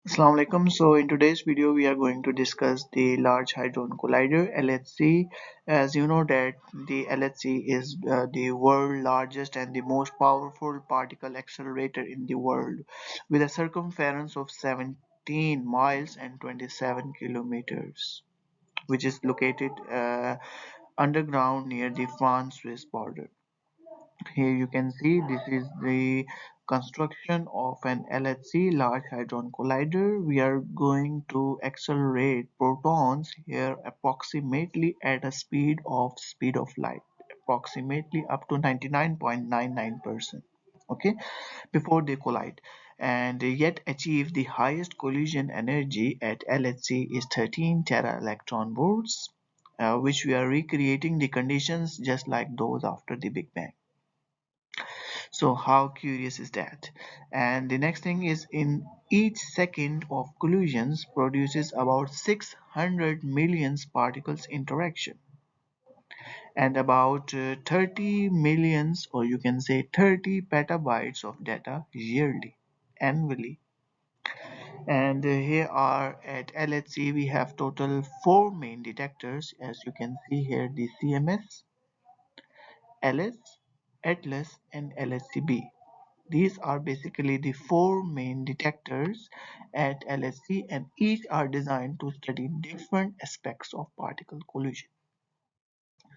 Assalamu alaikum. So in today's video we are going to discuss the Large Hadron Collider LHC. As you know that the LHC is the world largest and the most powerful particle accelerator in the world with a circumference of 17 miles and 27 kilometers, which is located underground near the France-Swiss border. Here you can see this is the construction of an LHC, Large Hadron Collider. We are going to accelerate protons here approximately at a speed of light, approximately up to 99.99%. Okay, before they collide, and yet achieve the highest collision energy at LHC is 13 tera electron volts, which we are recreating the conditions just like those after the Big Bang. So how curious is that? And the next thing is in each second of collisions produces about 600 million particles interaction and about 30 millions, or you can say 30 petabytes of data yearly, annually. And here are at LHC we have total 4 main detectors, as you can see here, the CMS, LS, Atlas and LHCb. These are basically the 4 main detectors at LHC, and each are designed to study different aspects of particle collision.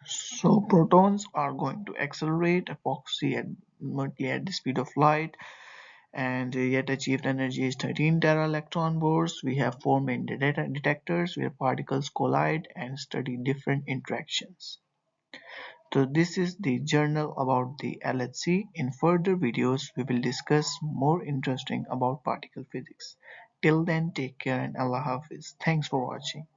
So protons are going to accelerate approximately at the speed of light, and yet achieved energy is 13 tera electron volts. We have 4 main detectors where particles collide and study different interactions. So this is the journal about the LHC. In further videos, we will discuss more interesting about particle physics. Till then, take care and Allah Hafiz. Thanks for watching.